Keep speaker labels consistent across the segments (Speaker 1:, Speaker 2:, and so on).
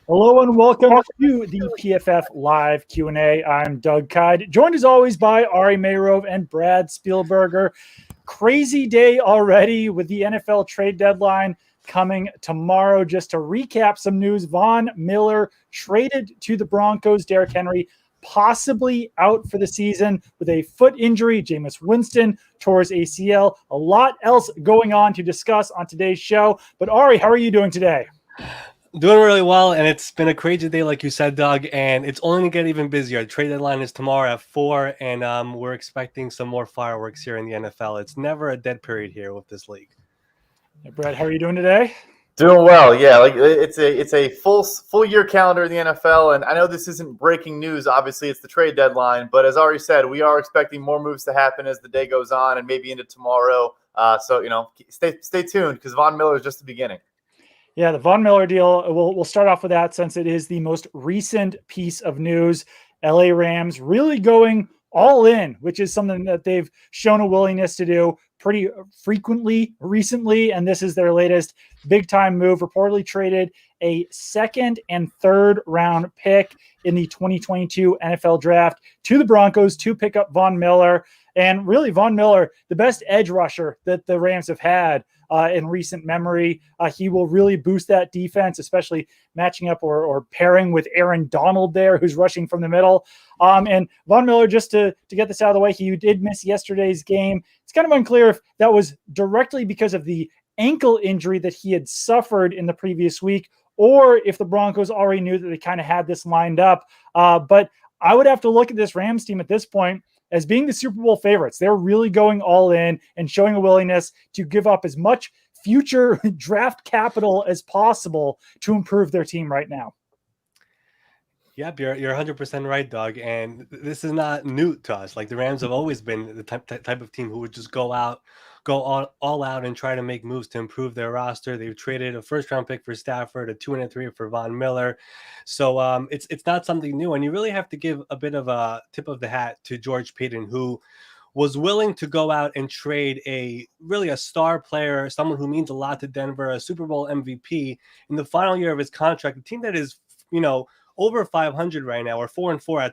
Speaker 1: Hello and welcome to the PFF Live Q&A. I'm Doug Kyed, joined as always by Ari Meirov and Brad Spielberger. Crazy day already with the NFL trade deadline coming tomorrow. Just to recap some news, Von Miller traded to the Broncos. Derrick Henry possibly out for the season with a foot injury. Jameis Winston tore his ACL. A lot else going on to discuss on today's show. But Ari, how are you doing today?
Speaker 2: Doing really well, and it's been a crazy day, like you said, Doug, and it's only going to get even busier. The trade deadline is tomorrow at 4, and we're expecting some more fireworks here in the NFL. It's never a dead period here with this league.
Speaker 1: Hey, Brad, how are you doing today?
Speaker 3: Doing well, yeah. Like it's a full year calendar in the NFL, and I know this isn't breaking news. Obviously, it's the trade deadline, but as Ari said, we are expecting more moves to happen as the day goes on, and maybe into tomorrow. So stay tuned because Von Miller is just the beginning.
Speaker 1: Yeah, the Von Miller deal, we'll start off with that since it is the most recent piece of news. LA Rams really going all in, which is something that they've shown a willingness to do pretty frequently recently, and this is their latest big-time move. Reportedly traded a second and third round pick in the 2022 NFL Draft to the Broncos to pick up Von Miller. And really, Von Miller, the best edge rusher that the Rams have had in recent memory. He will really boost that defense, especially matching up or pairing with Aaron Donald there, who's rushing from the middle. And Von Miller, just to get this out of the way, he did miss yesterday's game. It's kind of unclear if that was directly because of the ankle injury that he had suffered in the previous week, or if the Broncos already knew that they kind of had this lined up. But I would have to look at this Rams team at this point as being the Super Bowl favorites. They're really going all in and showing a willingness to give up as much future draft capital as possible to improve their team right now.
Speaker 2: Yep, you're 100% right, Doug. And this is not new to us. Like, the Rams have always been the type of team who would just go all out and try to make moves to improve their roster. They've traded a first-round pick for Stafford, a 2 and a 3 for Von Miller. So it's not something new. And you really have to give a bit of a tip of the hat to George Paton, who was willing to go out and trade a star player, someone who means a lot to Denver, a Super Bowl MVP in the final year of his contract, a team that is, over 500 right now, or 4-4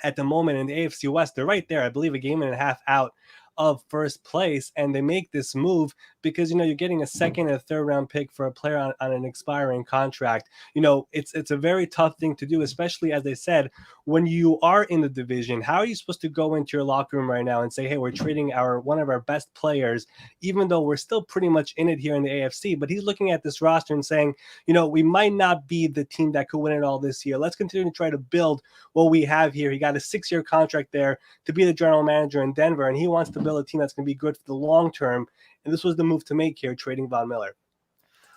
Speaker 2: at the moment in the AFC West. They're right there, I believe, a game and a half out of first place, and they make this move because you're getting a second and third round pick for a player on an expiring contract. It's a very tough thing to do, especially, as they said, when you are in the division. How are you supposed to go into your locker room right now and say, hey, we're trading one of our best players, even though we're still pretty much in it here in the AFC? But he's looking at this roster and saying, we might not be the team that could win it all this year. Let's continue to try to build what we have here. He got a 6-year contract there to be the general manager in Denver, and he wants to build a team that's going to be good for the long term. And this was the move to make here, trading Von Miller.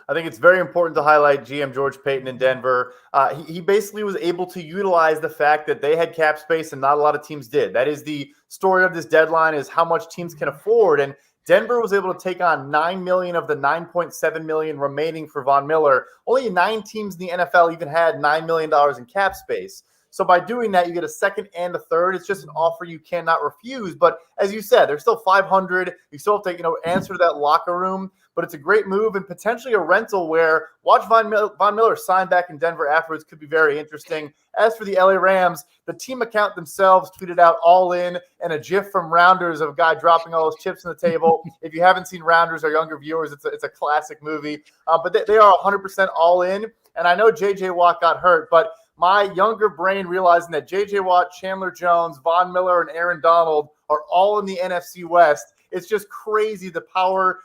Speaker 3: I think it's very important to highlight GM George Paton in Denver. He basically was able to utilize the fact that they had cap space and not a lot of teams did. That is the story of this deadline, is how much teams can afford. And Denver was able to take on $9 million of the $9.7 million remaining for Von Miller. Only 9 teams in the NFL even had $9 million in cap space. So by doing that, you get a second and a third. It's just an offer you cannot refuse. But as you said, they're still 500. You still have to, answer to that locker room. But it's a great move and potentially a rental where watch Von Miller sign back in Denver afterwards could be very interesting. As for the LA Rams, the team account themselves tweeted out all in and a gif from Rounders of a guy dropping all his chips on the table. If you haven't seen Rounders, or younger viewers, it's a classic movie. But they are 100% all in. And I know J.J. Watt got hurt, but my younger brain realizing that J.J. Watt, Chandler Jones, Von Miller, and Aaron Donald are all in the NFC West. It's just crazy, the power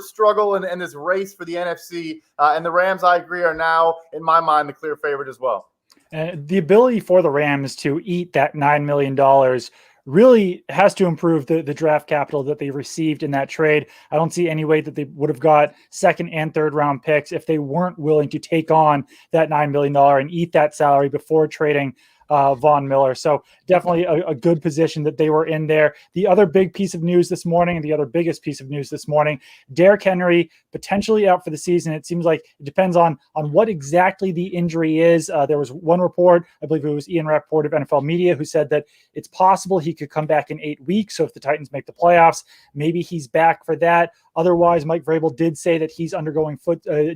Speaker 3: struggle and this race for the NFC. And the Rams, I agree, are now, in my mind, the clear favorite as well.
Speaker 1: The ability for the Rams to eat that $9 million really has to improve the draft capital that they received in that trade. I don't see any way that they would have got second and third round picks if they weren't willing to take on that $9 million and eat that salary before trading Von Miller. So definitely a good position that they were in there. The other big piece of news this morning, and the other biggest piece of news this morning, Derrick Henry potentially out for the season. It seems like it depends on what exactly the injury is. There was one report, I believe it was Ian Rappaport of NFL Media, who said that it's possible he could come back in 8 weeks. So if the Titans make the playoffs, maybe he's back for that. Otherwise, Mike Vrabel did say that he's undergoing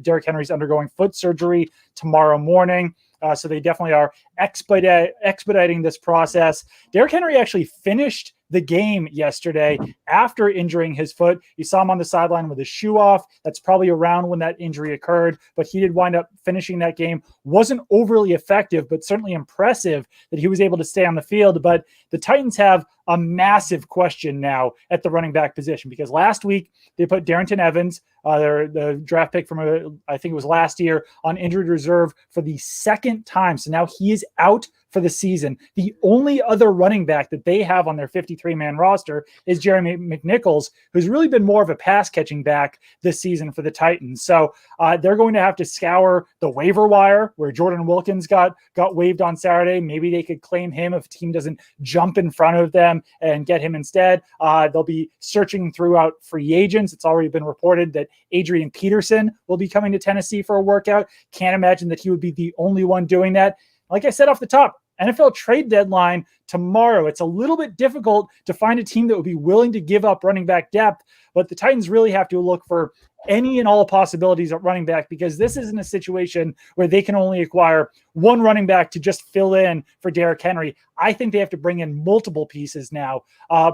Speaker 1: Derrick Henry's undergoing foot surgery tomorrow morning. So they definitely are expediting this process. Derrick Henry actually finished the game yesterday after injuring his foot. You saw him on the sideline with his shoe off. That's probably around when that injury occurred, but he did wind up finishing that game. Wasn't overly effective, but certainly impressive that he was able to stay on the field. But the Titans have a massive question now at the running back position, because last week they put Darrington Evans, the draft pick from, I think it was last year, on injured reserve for the second time. So now he is out for the season. The only other running back that they have on their 53-man roster is Jeremy McNichols, who's really been more of a pass-catching back this season for the Titans. So they're going to have to scour the waiver wire, where Jordan Wilkins got waived on Saturday. Maybe they could claim him if a team doesn't jump in front of them and get him instead. They'll be searching throughout free agents. It's already been reported that Adrian Peterson will be coming to Tennessee for a workout. Can't imagine that he would be the only one doing that. Like I said off the top, NFL trade deadline tomorrow. It's a little bit difficult to find a team that would be willing to give up running back depth, but the Titans really have to look for any and all possibilities at running back, because this isn't a situation where they can only acquire one running back to just fill in for Derrick Henry. I think they have to bring in multiple pieces now.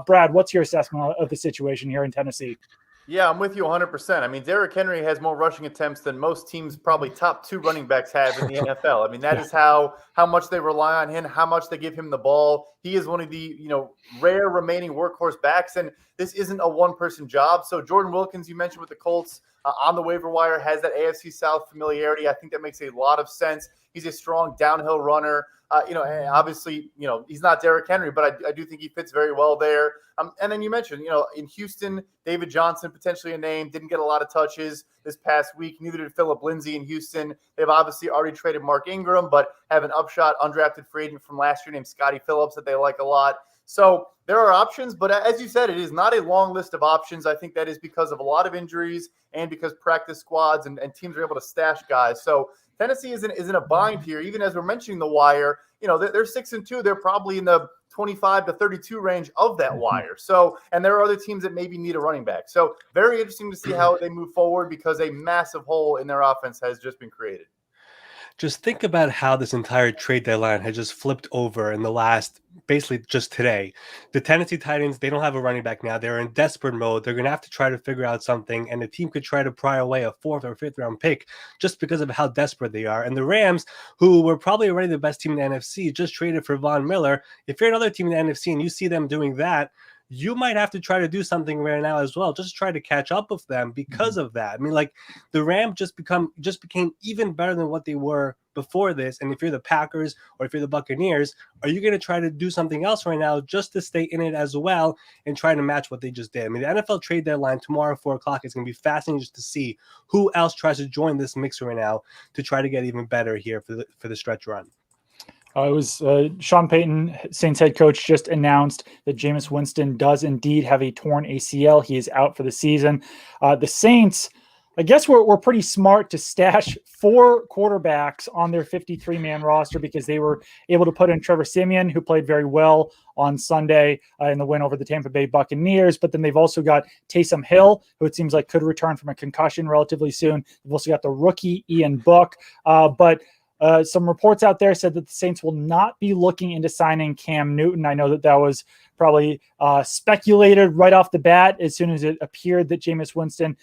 Speaker 1: Brad, what's your assessment of the situation here in Tennessee?
Speaker 3: Yeah, I'm with you 100%. I mean, Derrick Henry has more rushing attempts than most teams, probably top 2 running backs have in the NFL. I mean, that is how much they rely on him, how much they give him the ball. He is one of the, rare remaining workhorse backs, and this isn't a one-person job. So Jordan Wilkins, you mentioned with the Colts, on the waiver wire, has that AFC South familiarity. I think that makes a lot of sense. He's a strong downhill runner. And obviously, he's not Derrick Henry, but I do think he fits very well there. And then you mentioned, in Houston, David Johnson, potentially a name, didn't get a lot of touches this past week. Neither did Phillip Lindsay in Houston. They've obviously already traded Mark Ingram, but have an upshot undrafted free agent from last year named Scotty Phillips that they like a lot. So there are options, but as you said, it is not a long list of options. I think that is because of a lot of injuries and because practice squads and teams are able to stash guys. So Tennessee is in a bind here. Even as we're mentioning the wire, they're 6-2. They're probably in the 25 to 32 range of that wire. So, and there are other teams that maybe need a running back. So very interesting to see how they move forward, because a massive hole in their offense has just been created.
Speaker 2: Just think about how this entire trade deadline has just flipped over in the last, basically just today. The Tennessee Titans, they don't have a running back now. They're in desperate mode. They're going to have to try to figure out something, and the team could try to pry away a 4th or 5th round pick just because of how desperate they are. And the Rams, who were probably already the best team in the NFC, just traded for Von Miller. If you're another team in the NFC and you see them doing that, you might have to try to do something right now as well, just try to catch up with them because of that. I mean, like, the Rams just became even better than what they were before this. And if you're the Packers or if you're the Buccaneers, are you going to try to do something else right now just to stay in it as well and try to match what they just did? I mean, the NFL trade deadline tomorrow, 4:00, is going to be fascinating just to see who else tries to join this mix right now to try to get even better here for the stretch run.
Speaker 1: It was Sean Payton, Saints head coach, just announced that Jameis Winston does indeed have a torn ACL. He is out for the season. The Saints, I guess we're pretty smart to stash 4 quarterbacks on their 53-man roster, because they were able to put in Trevor Siemian, who played very well on Sunday in the win over the Tampa Bay Buccaneers. But then they've also got Taysom Hill, who it seems like could return from a concussion relatively soon. They've also got the rookie Ian Book. But some reports out there said that the Saints will not be looking into signing Cam Newton. I know that was probably speculated right off the bat as soon as it appeared that Jameis Winston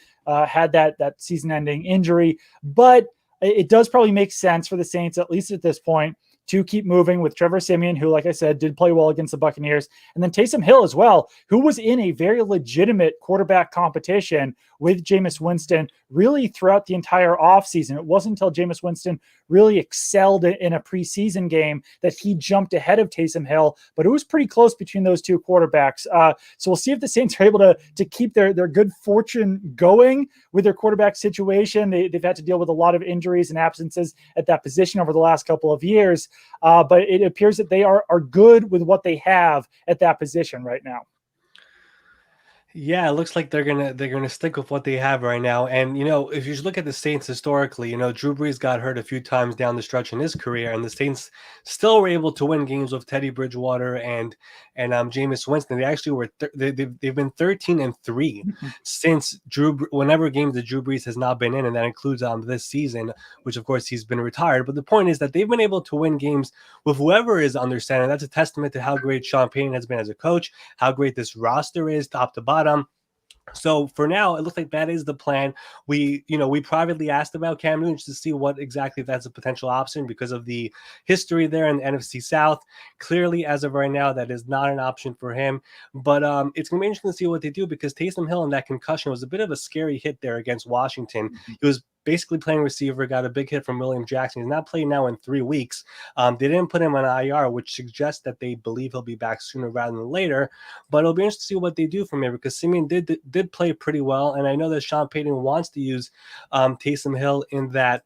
Speaker 1: had that season-ending injury. But it does probably make sense for the Saints, at least at this point, to keep moving with Trevor Siemian, who, like I said, did play well against the Buccaneers, and then Taysom Hill as well, who was in a very legitimate quarterback competition with Jameis Winston really throughout the entire offseason. It wasn't until Jameis Winston really excelled in a preseason game that he jumped ahead of Taysom Hill, but it was pretty close between those two quarterbacks. So we'll see if the Saints are able to keep their good fortune going with their quarterback situation. They've had to deal with a lot of injuries and absences at that position over the last couple of years, but it appears that they are good with what they have at that position right now.
Speaker 2: Yeah, it looks like they're gonna stick with what they have right now. And if you look at the Saints historically, Drew Brees got hurt a few times down the stretch in his career, and the Saints still were able to win games with Teddy Bridgewater and Jameis Winston. They actually were they've been 13-3 since whenever games that Drew Brees has not been in, and that includes this season, which of course he's been retired. But the point is that they've been able to win games with whoever is under center. That's a testament to how great Sean Payton has been as a coach, how great this roster is top to bottom. So for now, it looks like that is the plan. We privately asked about Cam Newton to see what exactly if that's a potential option because of the history there in the NFC South. Clearly, as of right now, that is not an option for him. But it's going to be interesting to see what they do because Taysom Hill in that concussion was a bit of a scary hit there against Washington. He was basically playing receiver, got a big hit from William Jackson. He's not playing now in 3 weeks. They didn't put him on IR, which suggests that they believe he'll be back sooner rather than later. But it'll be interesting to see what they do from here because Simeon did play pretty well. And I know that Sean Payton wants to use Taysom Hill in that,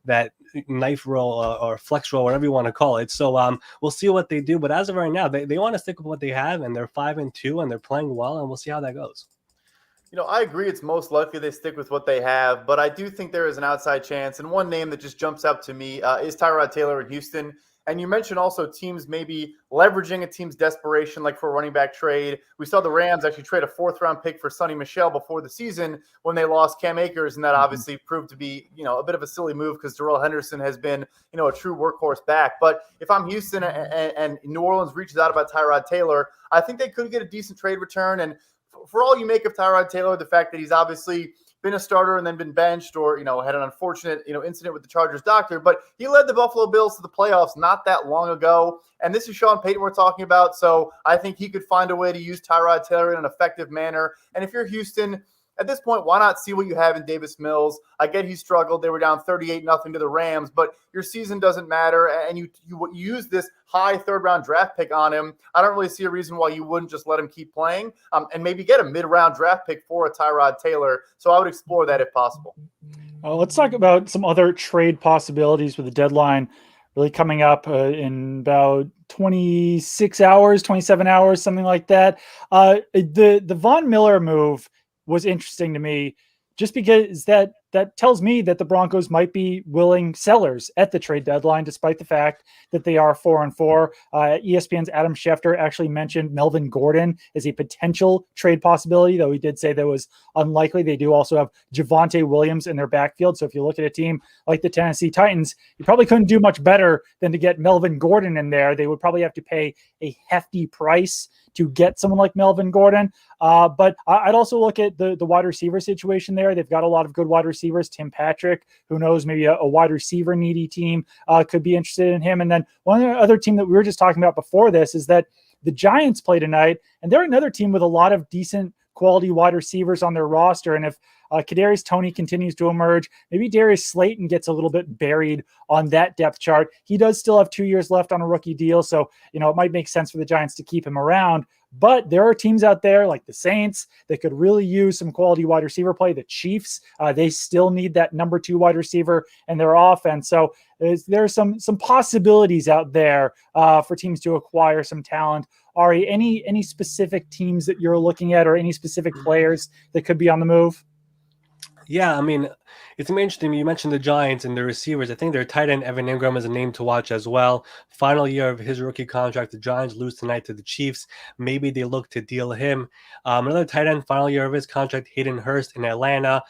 Speaker 2: that knife roll or flex roll, whatever you want to call it. So we'll see what they do. But as of right now, they want to stick with what they have, and they're 5-2, and they're playing well, and we'll see how that goes.
Speaker 3: I agree it's most likely they stick with what they have, but I do think there is an outside chance. And one name that just jumps out to me is Tyrod Taylor in Houston. And you mentioned also teams maybe leveraging a team's desperation, like for a running back trade. We saw the Rams actually trade a 4th-round pick for Sonny Michel before the season when they lost Cam Akers, and that obviously proved to be, a bit of a silly move because Darrell Henderson has been, a true workhorse back. But if I'm Houston and New Orleans reaches out about Tyrod Taylor, I think they could get a decent trade return. And for all you make of Tyrod Taylor, the fact that he's obviously been a starter and then been benched or, had an unfortunate, incident with the Chargers doctor, but he led the Buffalo Bills to the playoffs not that long ago. And this is Sean Payton we're talking about. So I think he could find a way to use Tyrod Taylor in an effective manner. And if you're Houston, at this point, why not see what you have in Davis Mills? I get he struggled. They were down 38-0 to the Rams, but your season doesn't matter, and you use this high 3rd-round draft pick on him. I don't really see a reason why you wouldn't just let him keep playing and maybe get a mid-round draft pick for a Tyrod Taylor. So I would explore that if possible.
Speaker 1: Let's talk about some other trade possibilities with the deadline really coming up in about 26 hours, 27 hours, something like that. The Von Miller move was interesting to me just because that tells me that the Broncos might be willing sellers at the trade deadline, despite the fact that they are 4-4. ESPN's Adam Schefter actually mentioned Melvin Gordon as a potential trade possibility, though he did say that was unlikely. They do also have Javonte Williams in their backfield. So if you look at a team like the Tennessee Titans, you probably couldn't do much better than to get Melvin Gordon in there. They would probably have to pay a hefty price to get someone like Melvin Gordon. But I'd also look at the wide receiver situation there. They've got a lot of good wide receivers. Tim Patrick, who knows, maybe a wide receiver needy team could be interested in him. And then one other team that we were just talking about before this is that the Giants play tonight, and they're another team with a lot of decent quality wide receivers on their roster. And if Kadarius Toney continues to emerge, maybe Darius Slayton gets a little bit buried on that depth chart. He does still have 2 years left on a rookie deal, so it might make sense for the Giants to keep him around. But there are teams out there like the Saints that could really use some quality wide receiver play. The Chiefs, they still need that number 2 wide receiver in their offense. So there are some possibilities out there for teams to acquire some talent. Ari, any specific teams that you're looking at or any specific players that could be on the move?
Speaker 2: Yeah, I mean, it's interesting. You mentioned the Giants and the receivers. I think their tight end, Evan Ingram, is a name to watch as well. Final year of his rookie contract. The Giants lose tonight to the Chiefs. Maybe they look to deal him. Another tight end, final year of his contract, Hayden Hurst in Atlanta.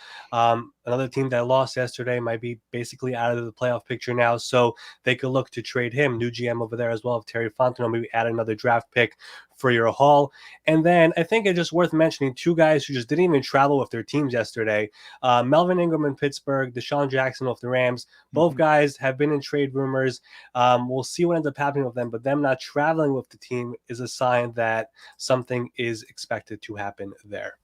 Speaker 2: Another team that lost yesterday might be basically out of the playoff picture now, so they could look to trade him. New GM over there as well, of Terry Fontenot, maybe add another draft pick for your haul. And then I think it's just worth mentioning 2 guys who just didn't even travel with their teams yesterday. Melvin Ingram in Pittsburgh, Deshaun Jackson with the Rams. Both guys have been in trade rumors. We'll see what ends up happening with them, but them not traveling with the team is a sign that something is expected to happen there.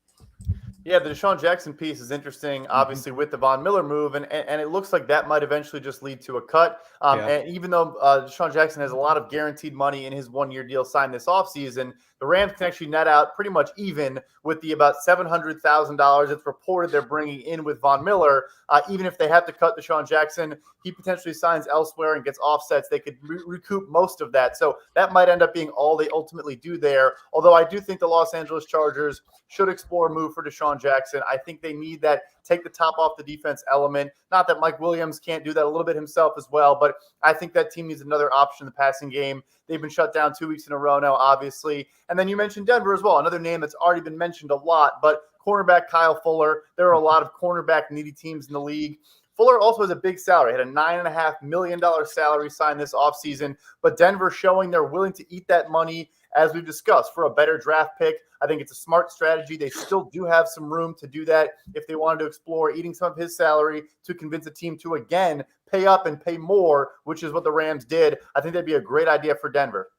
Speaker 3: Yeah, the Deshaun Jackson piece is interesting, obviously, with the Von Miller move, and it looks like that might eventually just lead to a cut. And even though Deshaun Jackson has a lot of guaranteed money in his one-year deal signed this offseason, the Rams can actually net out pretty much even with the about $700,000 it's reported they're bringing in with Von Miller. Even if they have to cut Deshaun Jackson, he potentially signs elsewhere and gets offsets. They could recoup most of that. So that might end up being all they ultimately do there. Although I do think the Los Angeles Chargers should explore a move for Deshaun Jackson. I think they need that take the top off the defense element. Not that Mike Williams can't do that a little bit himself as well, but I think that team needs another option in the passing game. They've been shut down 2 weeks in a row now, obviously. And then you mentioned Denver as well, another name that's already been mentioned a lot, but cornerback Kyle Fuller. There are a lot of cornerback needy teams in the league. Fuller also has a big salary. He had a $9.5 million salary signed this offseason, but Denver showing they're willing to eat that money, as we've discussed, for a better draft pick. I think it's a smart strategy. They still do have some room to do that if they wanted to explore eating some of his salary to convince a team to, again, pay up and pay more, which is what the Rams did. I think that'd be a great idea for Denver.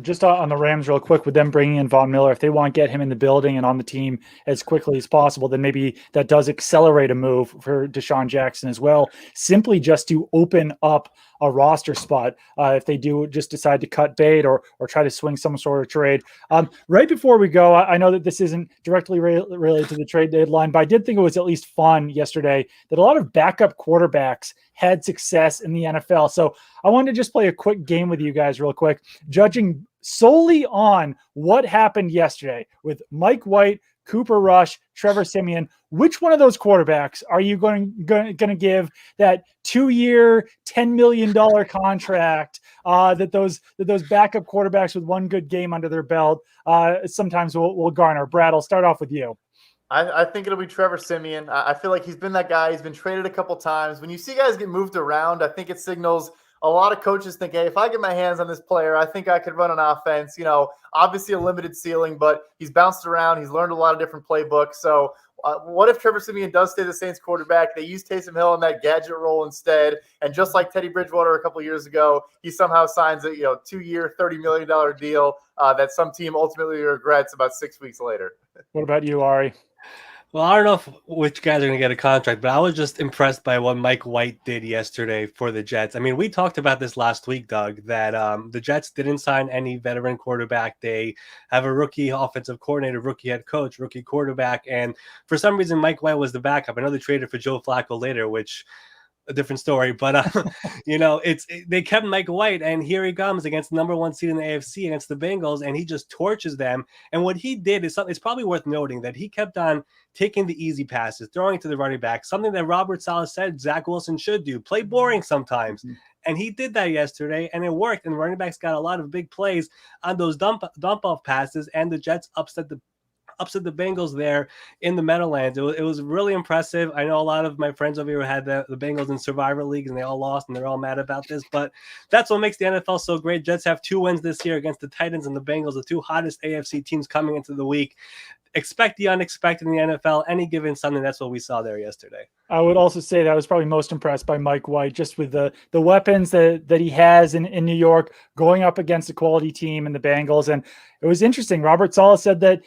Speaker 1: Just on the Rams real quick, with them bringing in Von Miller, if they want to get him in the building and on the team as quickly as possible, then maybe that does accelerate a move for Deshaun Jackson as well, simply just to open up a roster spot if they do just decide to cut bait or try to swing some sort of trade. Right before we go, I know that this isn't directly related to the trade deadline, but I did think it was at least fun yesterday that a lot of backup quarterbacks had success in the NFL. So I wanted to just play a quick game with you guys real quick, judging solely on what happened yesterday with Mike White, Cooper Rush, Trevor Siemian. Which one of those quarterbacks are you going to give that 2-year, $10 million contract that those backup quarterbacks with one good game under their belt sometimes will garner? Brad, I'll start off with you.
Speaker 3: I think it'll be Trevor Siemian. I feel like he's been that guy. He's been traded a couple times. When you see guys get moved around, I think it signals a lot of coaches think, hey, if I get my hands on this player, I think I could run an offense. Obviously a limited ceiling, but he's bounced around. He's learned a lot of different playbooks. So what if Trevor Siemian does stay the Saints quarterback? They use Taysom Hill in that gadget role instead. And just like Teddy Bridgewater a couple years ago, he somehow signs a 2-year, $30 million deal that some team ultimately regrets about 6 weeks later.
Speaker 1: What about you, Ari?
Speaker 2: Well, I don't know which guys are going to get a contract, but I was just impressed by what Mike White did yesterday for the Jets. I mean, we talked about this last week, Doug, that the Jets didn't sign any veteran quarterback. They have a rookie offensive coordinator, rookie head coach, rookie quarterback, and for some reason, Mike White was the backup. I know they traded for Joe Flacco later, which a different story, but they kept Mike White, and here he comes against the number 1 seed in the AFC against the Bengals, and he just torches them. And what he did is something. It's probably worth noting that he kept on taking the easy passes, throwing to the running back, something that Robert Saleh said Zach Wilson should do, play boring sometimes. Mm-hmm. And he did that yesterday, and it worked. And running backs got a lot of big plays on those dump off passes, and the Jets upset the Bengals there in the Meadowlands. It was really impressive. I know a lot of my friends over here had the Bengals in Survivor Leagues, and they all lost, and they're all mad about this. But that's what makes the NFL so great. Jets have 2 wins this year against the Titans and the Bengals, the 2 hottest AFC teams coming into the week. Expect the unexpected in the NFL any given Sunday. That's what we saw there yesterday.
Speaker 1: I would also say that I was probably most impressed by Mike White, just with the weapons that he has in New York, going up against a quality team in the Bengals. And it was interesting. Robert Saleh said that,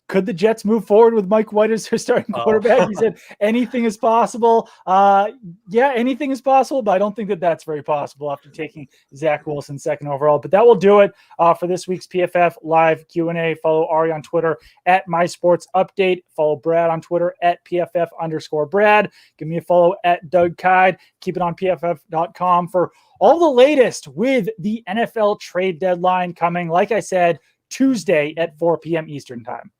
Speaker 1: could the Jets move forward with Mike White as their starting quarterback? He said anything is possible. Yeah, anything is possible, but I don't think that that's very possible after taking Zach Wilson second overall. But that will do it for this week's PFF Live Q&A. Follow Ari on Twitter at MySportsUpdate. Follow Brad on Twitter at PFF_Brad. Give me a follow at Doug Kyed. Keep it on PFF.com for all the latest with the NFL trade deadline coming, like I said, Tuesday at 4 p.m. Eastern time.